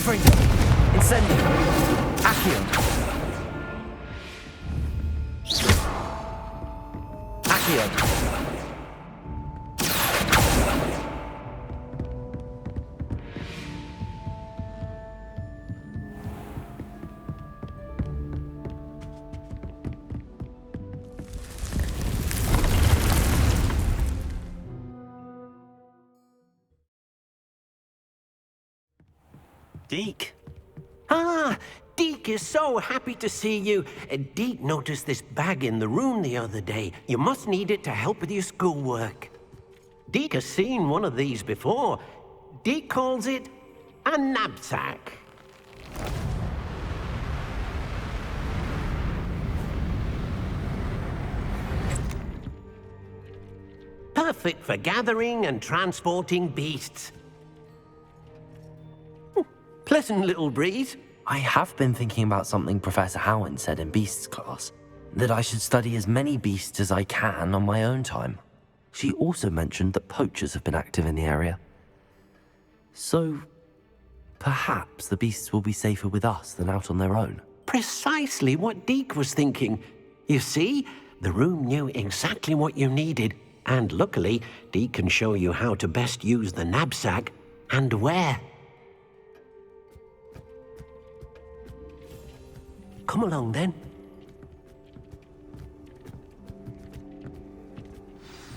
Spring. Incendio. Accio. Accio. Deke? Ah, Deke is so happy to see you. Deke noticed this bag in the room the other day. You must need it to help with your schoolwork. Deke has seen one of these before. Deke calls it a knapsack. Perfect for gathering and transporting beasts. Pleasant little breeze. I have been thinking about something Professor Howard said in Beasts class, that I should study as many beasts as I can on my own time. She also mentioned that poachers have been active in the area. So, perhaps the beasts will be safer with us than out on their own. Precisely what Deke was thinking. You see, the room knew exactly what you needed, and luckily, Deke can show you how to best use the knapsack and where. Come along, then.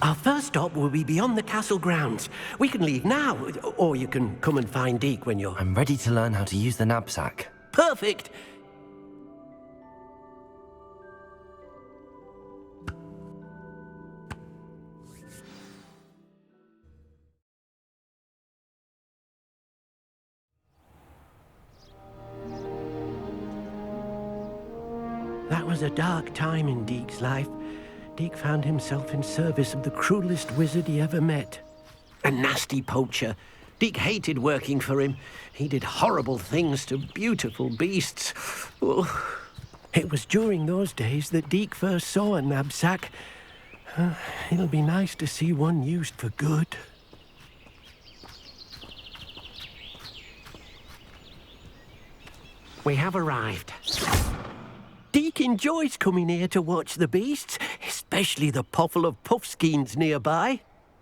Our first stop will be beyond the castle grounds. We can leave now, or you can come and find Deke when you're... I'm ready to learn how to use the knapsack. Perfect! That was a dark time in Deke's life. Deke found himself in service of the cruelest wizard he ever met. A nasty poacher. Deke hated working for him. He did horrible things to beautiful beasts. Oh. It was during those days that Deke first saw a knapsack. It'll be nice to see one used for good. We have arrived. Deke enjoys coming here to watch the beasts, especially the puffle of puffskeins nearby.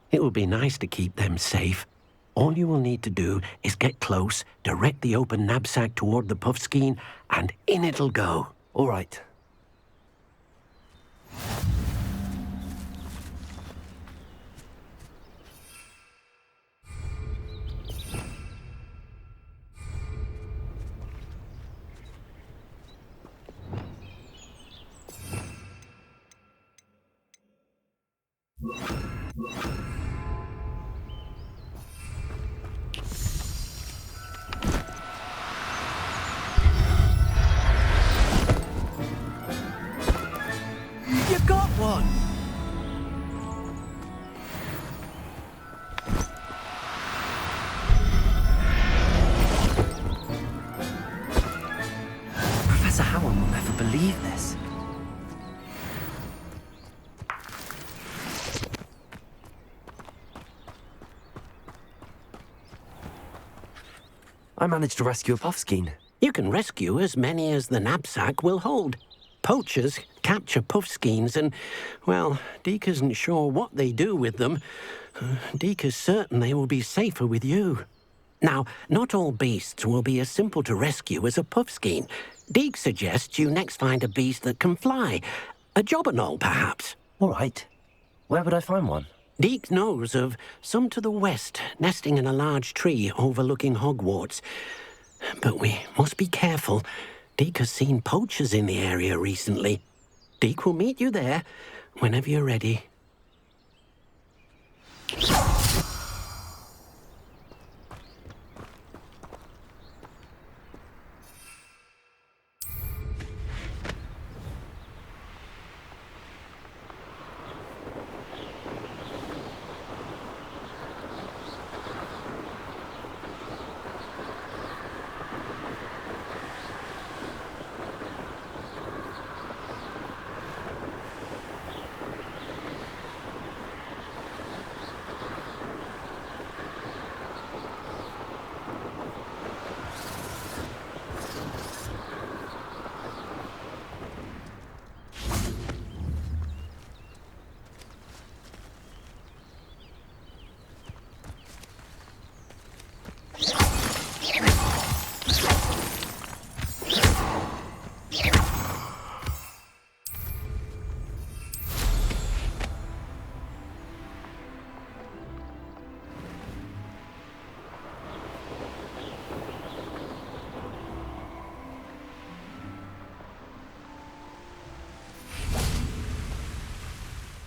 It will be nice to keep them safe. All you will need to do is get close, direct the open knapsack toward the puffskein, and in it'll go. All right. You got one! Professor Howard will never believe this. I managed to rescue a puffskein. You can rescue as many as the knapsack will hold. Poachers capture puffskeins and, well, Deke isn't sure what they do with them. Deke is certain they will be safer with you. Now, not all beasts will be as simple to rescue as a puffskein. Deke suggests you next find a beast that can fly. A jobberknoll, perhaps. All right. Where would I find one? Deke knows of some to the west, nesting in a large tree overlooking Hogwarts. But we must be careful. Deke has seen poachers in the area recently. Deke will meet you there whenever you're ready.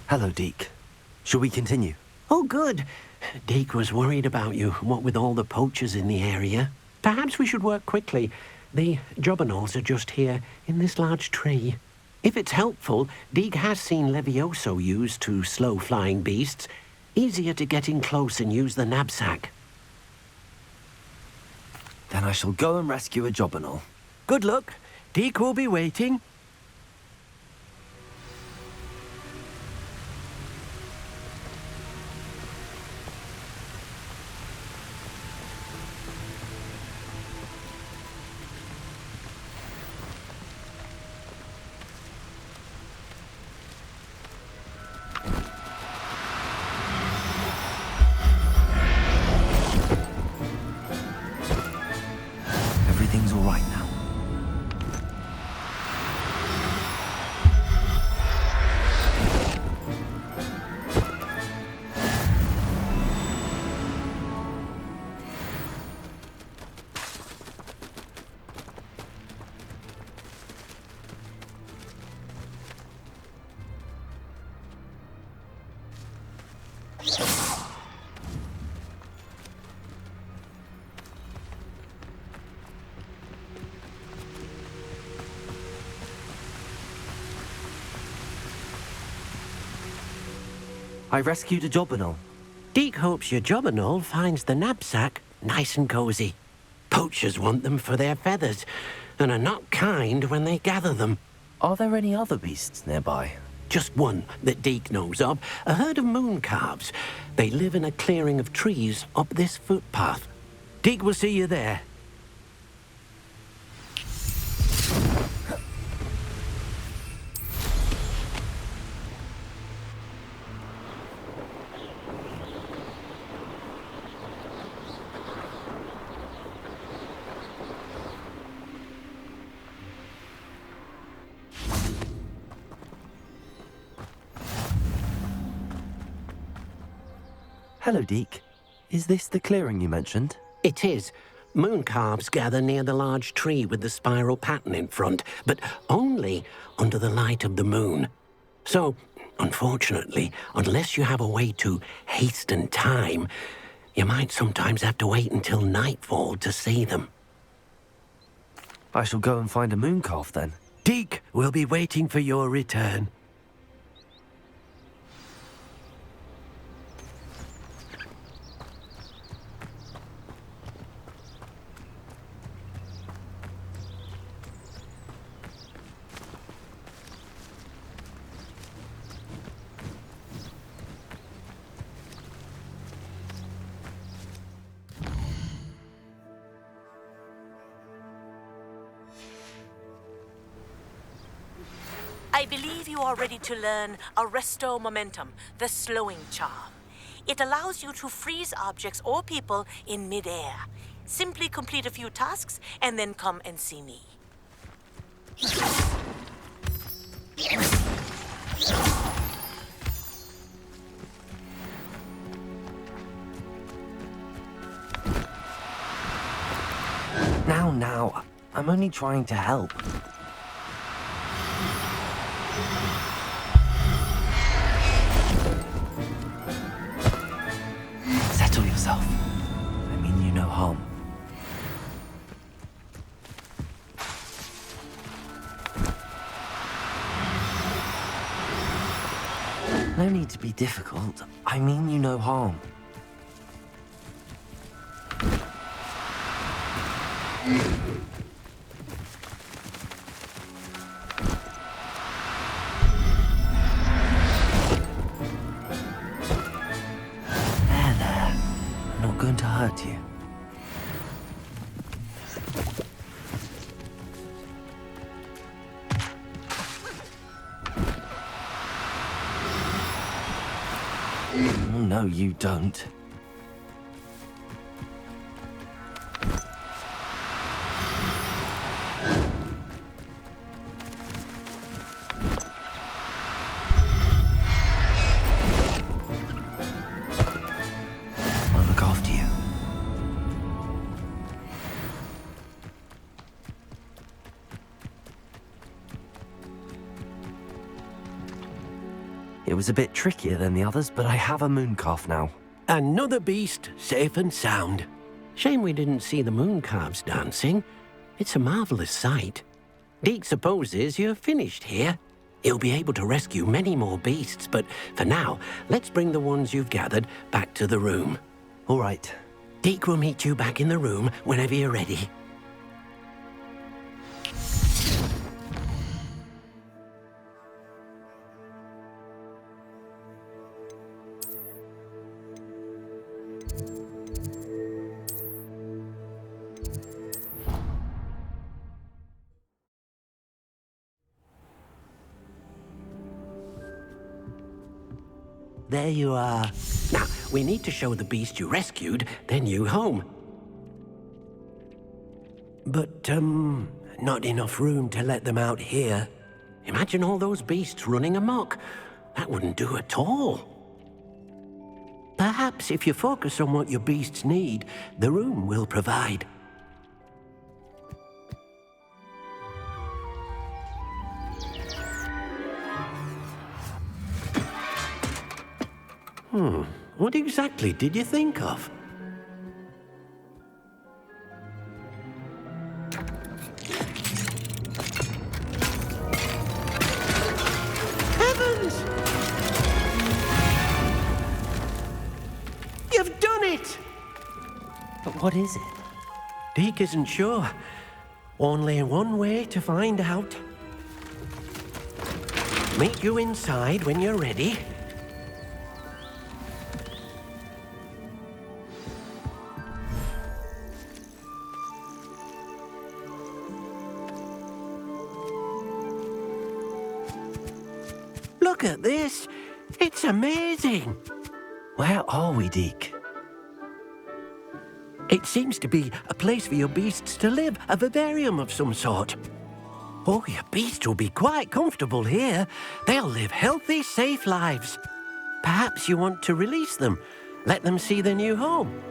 Hello, Deke. Shall we continue? Oh, good. Deke was worried about you, what with all the poachers in the area. Perhaps we should work quickly. The jobberknolls are just here, in this large tree. If it's helpful, Deke has seen Levioso used to slow flying beasts. Easier to get in close and use the knapsack. Then I shall go and rescue a jobberknoll. Good luck. Deke will be waiting. Everything's all right now. I rescued a jobberknoll. Deke hopes your jobberknoll finds the knapsack nice and cozy. Poachers want them for their feathers, and are not kind when they gather them. Are there any other beasts nearby? Just one that Deke knows of, a herd of moon calves. They live in a clearing of trees up this footpath. Deke will see you there. Hello, Deke. Is this the clearing you mentioned? It is. Moon calves gather near the large tree with the spiral pattern in front, but only under the light of the moon. So, unfortunately, unless you have a way to hasten time, you might sometimes have to wait until nightfall to see them. I shall go and find a moon calf then. Deke will be waiting for your return. I believe you are ready to learn Arresto Momentum, the slowing charm. It allows you to freeze objects or people in midair. Simply complete a few tasks and then come and see me. Now, I'm only trying to help. Settle yourself. I mean you no harm. No need to be difficult. I mean you no harm. There. I'm not going to hurt you. Oh, no, you don't. I'll look after you. It was a bit trickier than the others, but I have a moon calf now. Another beast, safe and sound. Shame we didn't see the moon calves dancing. It's a marvelous sight. Deke supposes you're finished here. He'll be able to rescue many more beasts, but for now, let's bring the ones you've gathered back to the room. All right. Deke will meet you back in the room whenever you're ready. There you are. Now, we need to show the beast you rescued their new home. But, not enough room to let them out here. Imagine all those beasts running amok. That wouldn't do at all. Perhaps if you focus on what your beasts need, the room will provide. What exactly did you think of? Heavens! You've done it! But what is it? Deke isn't sure. Only one way to find out. Meet you inside when you're ready. Look at this. It's amazing. Where are we, Deke? It seems to be a place for your beasts to live, a vivarium of some sort. Oh, your beasts will be quite comfortable here. They'll live healthy, safe lives. Perhaps you want to release them, let them see their new home.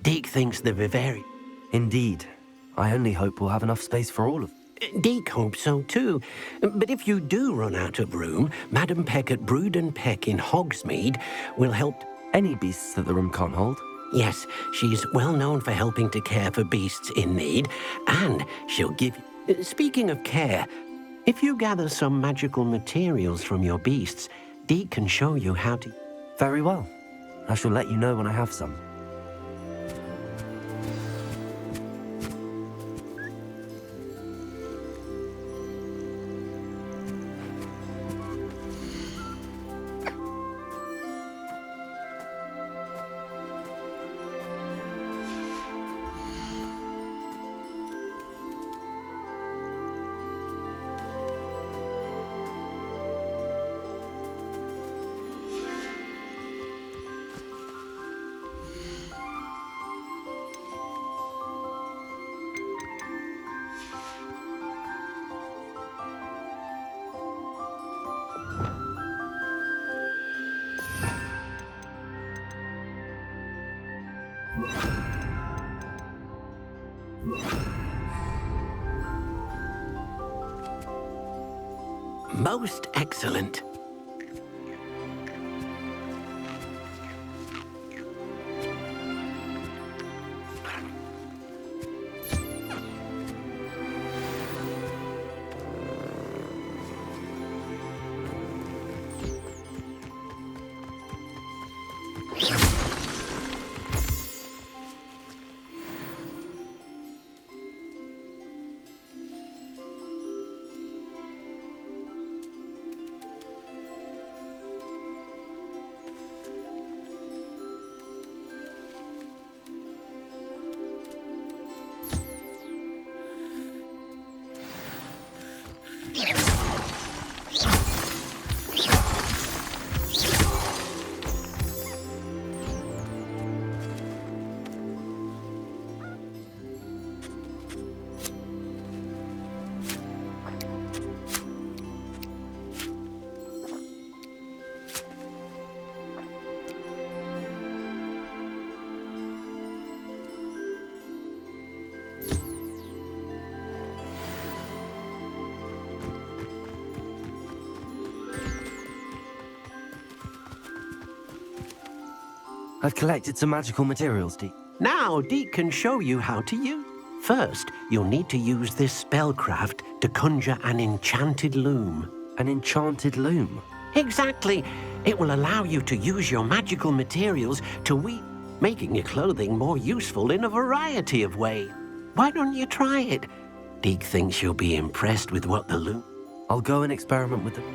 Deke thinks the vivarium. Indeed. I only hope we'll have enough space for all of them. Deke hopes so too. But if you do run out of room, Madam Peck at Brood and Peck in Hogsmeade will help. Any beasts that the room can't hold? Yes, she's well known for helping to care for beasts in need, and she'll give you. Speaking of care, if you gather some magical materials from your beasts, Deke can show you how to. Very well. I shall let you know when I have some. Most excellent. I've collected some magical materials, Deke. Now, Deke can show you how to use. First, you'll need to use this spellcraft to conjure an enchanted loom. An enchanted loom? Exactly. It will allow you to use your magical materials to weave, making your clothing more useful in a variety of ways. Why don't you try it? Deke thinks you'll be impressed with what the loom... I'll go and experiment with it.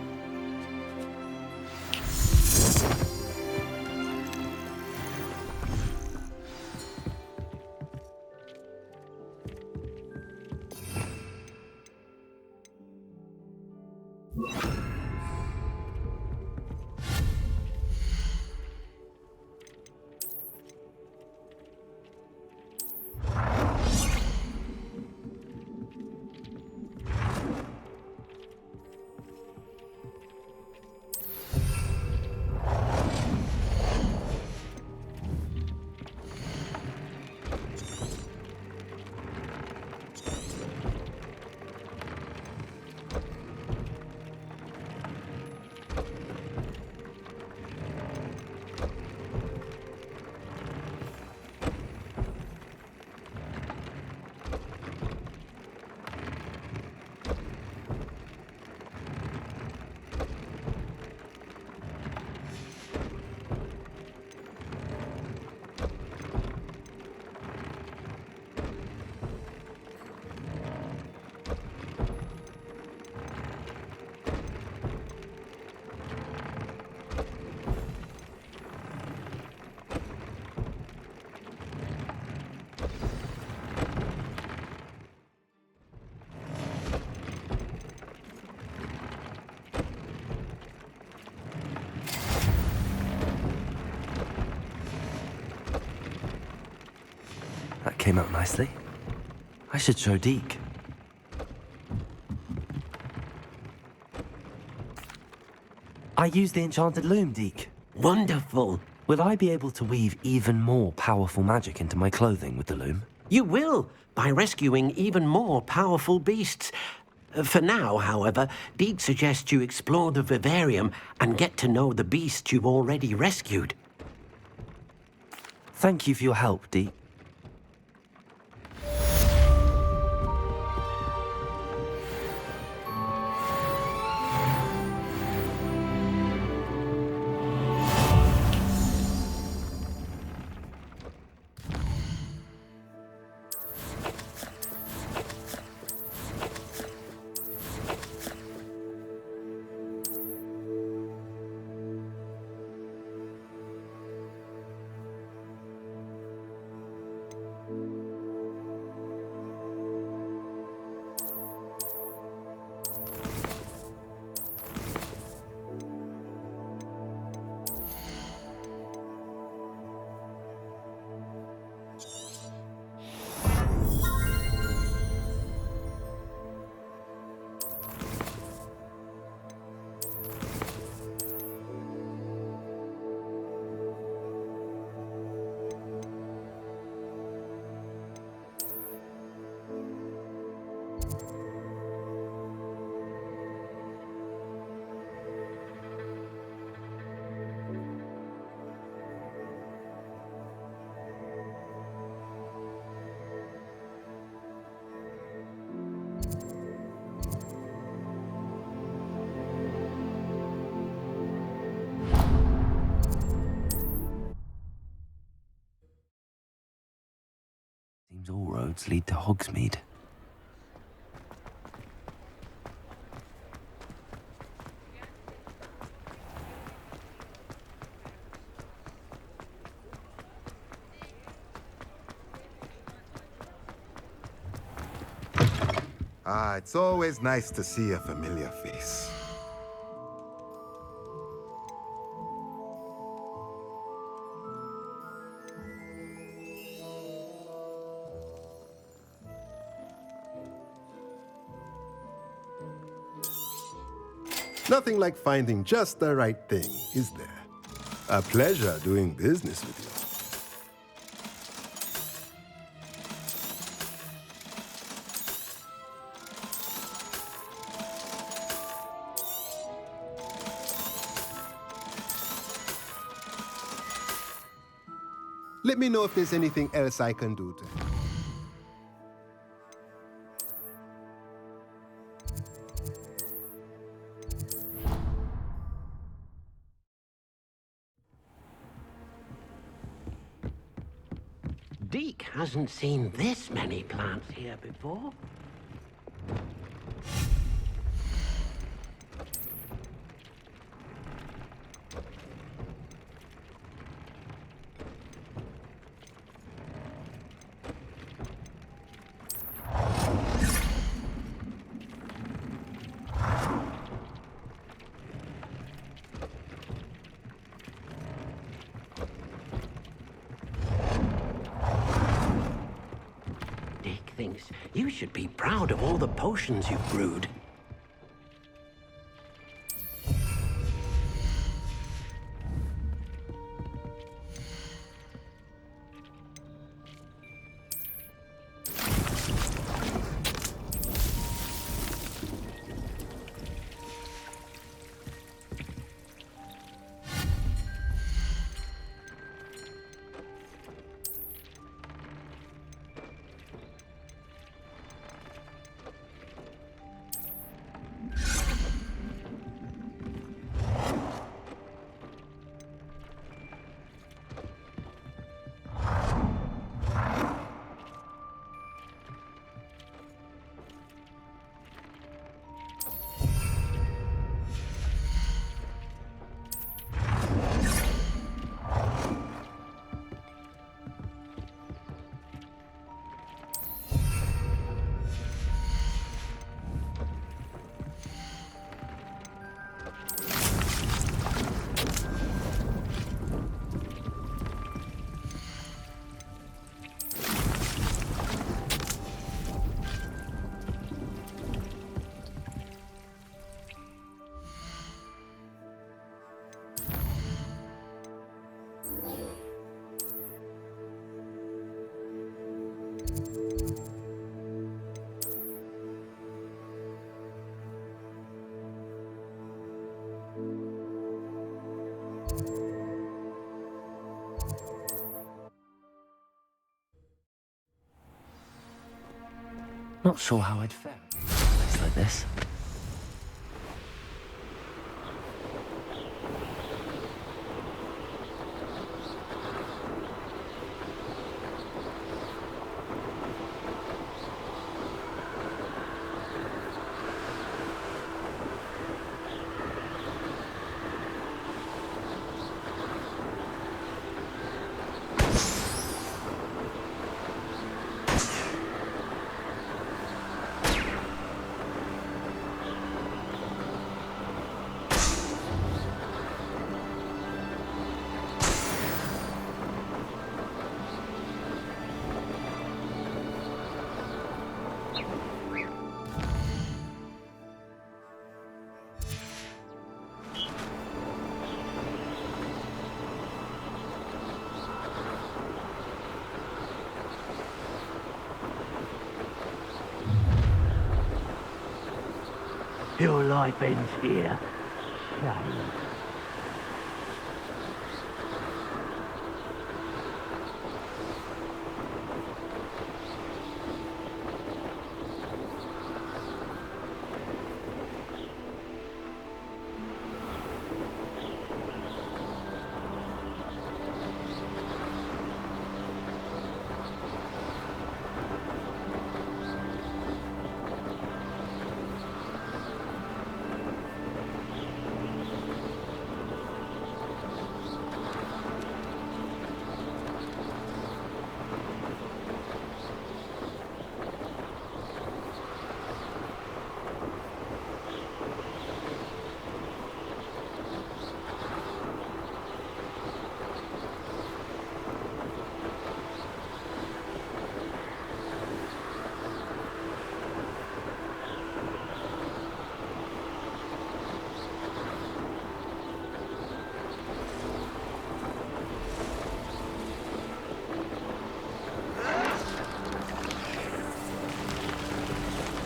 That came out nicely. I should show Deke. I used the enchanted loom, Deke. Wonderful. Will I be able to weave even more powerful magic into my clothing with the loom? You will, by rescuing even more powerful beasts. For now, however, Deke suggests you explore the vivarium and get to know the beasts you've already rescued. Thank you for your help, Deke. Seems all roads lead to Hogsmeade. It's always nice to see a familiar face. Nothing like finding just the right thing, is there? A pleasure doing business with you. Let me know if there's anything else I can do to help. Deke hasn't seen this many plants here before. Deke thinks you should be proud of all the potions you've brewed. Not sure how I'd fare in a place like this. Your life ends here. Shame.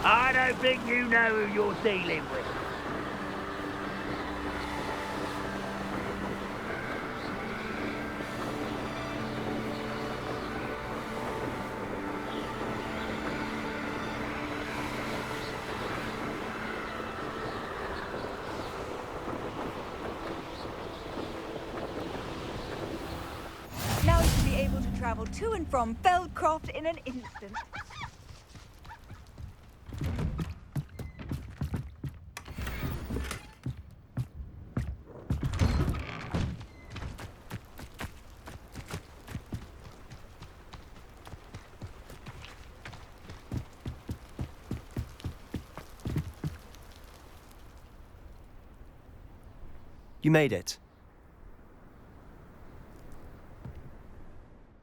I don't think you know who you're dealing with. travel to and from Feldcroft in an instant. You made it.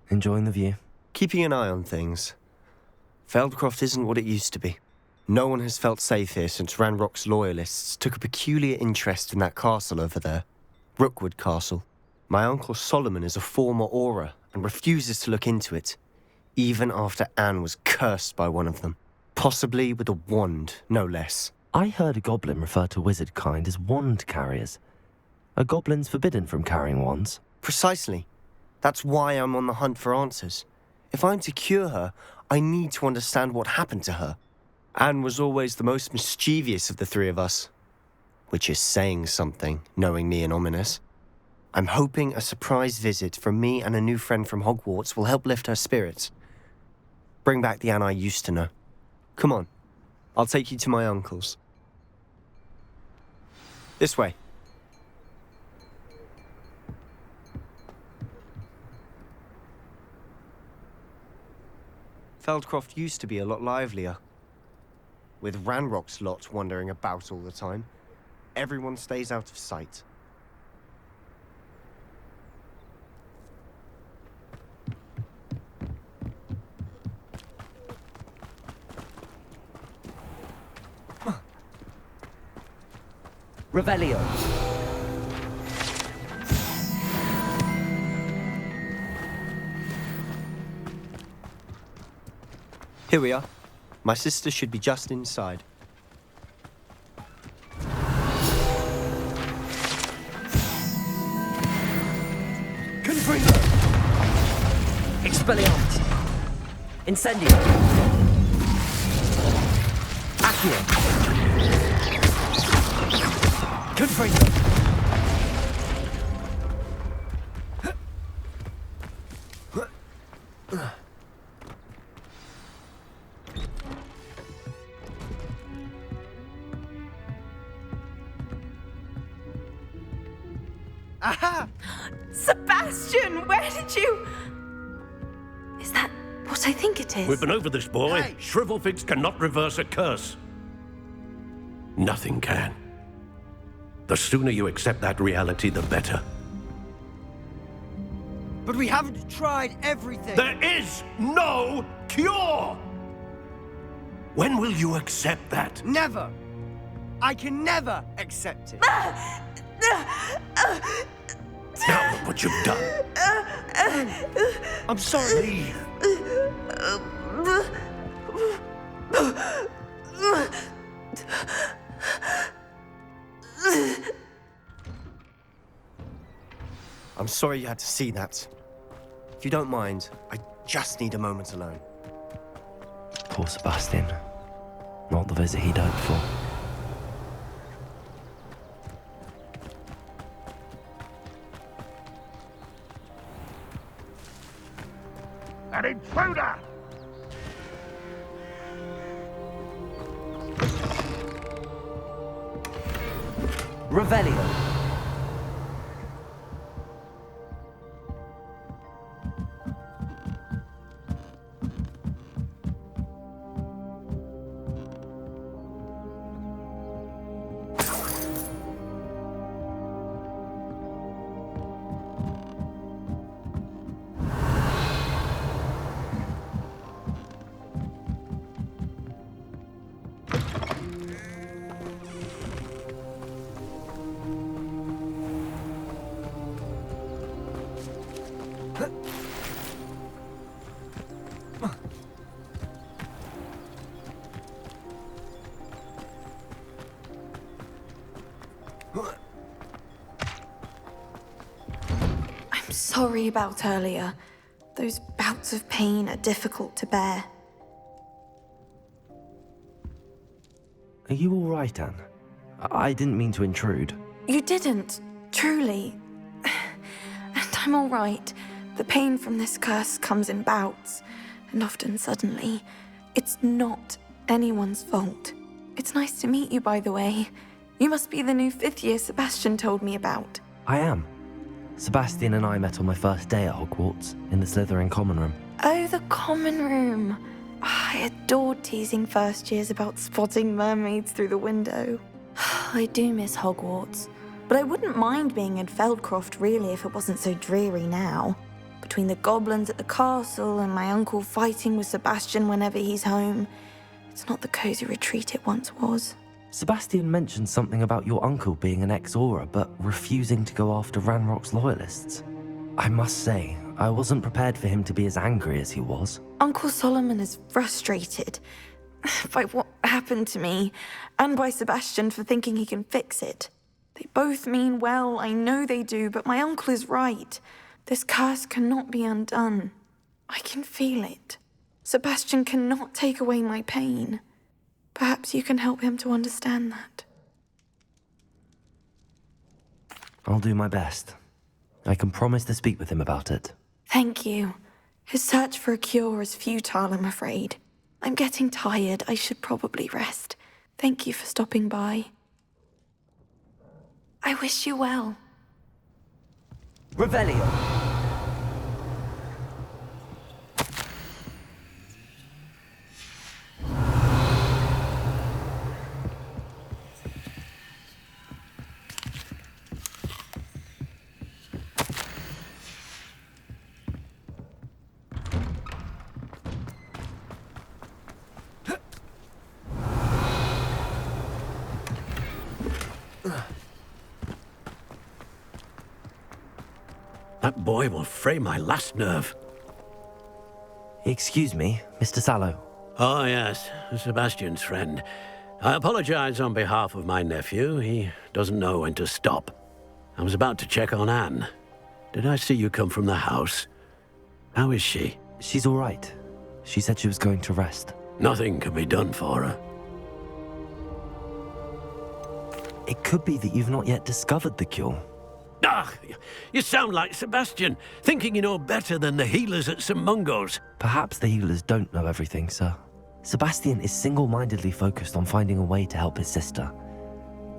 Enjoying the view? Keeping an eye on things. Feldcroft isn't what it used to be. No one has felt safe here since Ranrock's loyalists took a peculiar interest in that castle over there. Rookwood Castle. My uncle Solomon is a former Auror and refuses to look into it, even after Anne was cursed by one of them. Possibly with a wand, no less. I heard a goblin refer to wizard kind as wand carriers. Are goblins forbidden from carrying wands? Precisely. That's why I'm on the hunt for answers. If I'm to cure her, I need to understand what happened to her. Anne was always the most mischievous of the three of us. Which is saying something, knowing me and Ominous. I'm hoping a surprise visit from me and a new friend from Hogwarts will help lift her spirits. Bring back the Anne I used to know. Come on, I'll take you to my uncle's. This way. Feldcroft used to be a lot livelier. With Ranrock's lot wandering about all the time, everyone stays out of sight. Revelio. Here we are. My sister should be just inside. Confringo. Expelliarmus. Incendio. Accio. Confringo. Aha! Sebastian, where did you... Is that what I think it is? We've been over this, boy. Hey. Shrivelfigs cannot reverse a curse. Nothing can. The sooner you accept that reality, the better. But we haven't tried everything. There is no cure! When will you accept that? Never. I can never accept it. Now look what you've done. I'm sorry. Leave. I'm sorry you had to see that. If you don't mind, I just need a moment alone. Poor Sebastian. Not the visit he'd hoped for. An intruder! Revelio. Sorry about earlier. Those bouts of pain are difficult to bear. Are you all right, Anne? I didn't mean to intrude. You didn't, truly. And I'm all right. The pain from this curse comes in bouts, and often suddenly. It's not anyone's fault. It's nice to meet you, by the way. You must be the new 5th year Sebastian told me about. I am. Sebastian and I met on my first day at Hogwarts, in the Slytherin common room. Oh, the common room. I adored teasing first years about spotting mermaids through the window. I do miss Hogwarts, but I wouldn't mind being in Feldcroft really if it wasn't so dreary now. Between the goblins at the castle and my uncle fighting with Sebastian whenever he's home, it's not the cozy retreat it once was. Sebastian mentioned something about your uncle being an ex-Auror, but refusing to go after Ranrock's loyalists. I must say, I wasn't prepared for him to be as angry as he was. Uncle Solomon is frustrated by what happened to me, and by Sebastian for thinking he can fix it. They both mean well, I know they do, but my uncle is right. This curse cannot be undone. I can feel it. Sebastian cannot take away my pain. Perhaps you can help him to understand that. I'll do my best. I can promise to speak with him about it. Thank you. His search for a cure is futile, I'm afraid. I'm getting tired. I should probably rest. Thank you for stopping by. I wish you well. Revelio! That boy will fray my last nerve. Excuse me, Mr. Sallow. Oh, yes, Sebastian's friend. I apologize on behalf of my nephew. He doesn't know when to stop. I was about to check on Anne. Did I see you come from the house? How is she? She's all right. She said she was going to rest. Nothing can be done for her. It could be that you've not yet discovered the cure. Ah, you sound like Sebastian, thinking you know better than the healers at St. Mungo's. Perhaps the healers don't know everything, sir. Sebastian is single-mindedly focused on finding a way to help his sister.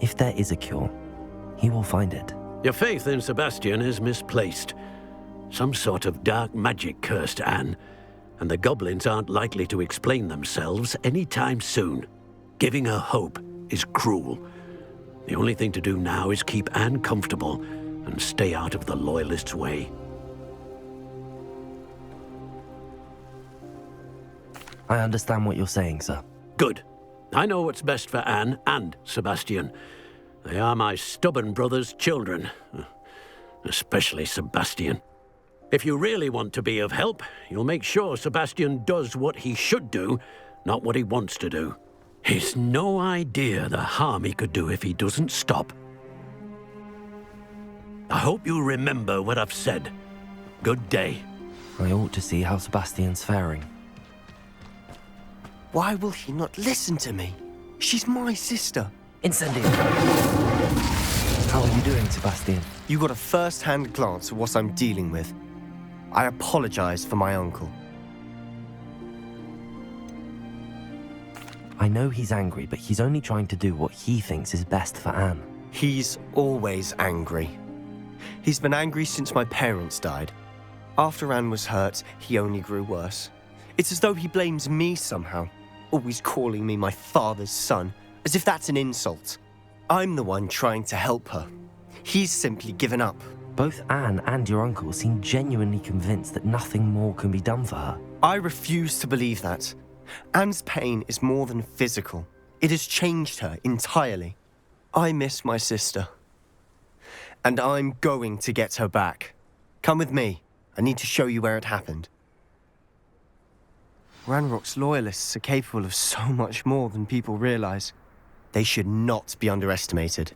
If there is a cure, he will find it. Your faith in Sebastian is misplaced. Some sort of dark magic cursed Anne, and the goblins aren't likely to explain themselves anytime soon. Giving her hope is cruel. The only thing to do now is keep Anne comfortable and stay out of the Loyalists' way. I understand what you're saying, sir. Good. I know what's best for Anne and Sebastian. They are my stubborn brother's children. Especially Sebastian. If you really want to be of help, you'll make sure Sebastian does what he should do, not what he wants to do. He's no idea the harm he could do if he doesn't stop. I hope you remember what I've said. Good day. I ought to see how Sebastian's faring. Why will he not listen to me? She's my sister. Incendio! How are you doing, Sebastian? You got a first-hand glance at what I'm dealing with. I apologize for my uncle. I know he's angry, but he's only trying to do what he thinks is best for Anne. He's always angry. He's been angry since my parents died. After Anne was hurt, he only grew worse. It's as though he blames me somehow, always calling me my father's son, as if that's an insult. I'm the one trying to help her. He's simply given up. Both Anne and your uncle seem genuinely convinced that nothing more can be done for her. I refuse to believe that. Anne's pain is more than physical. It has changed her entirely. I miss my sister. And I'm going to get her back. Come with me. I need to show you where it happened. Ranrock's loyalists are capable of so much more than people realize. They should not be underestimated.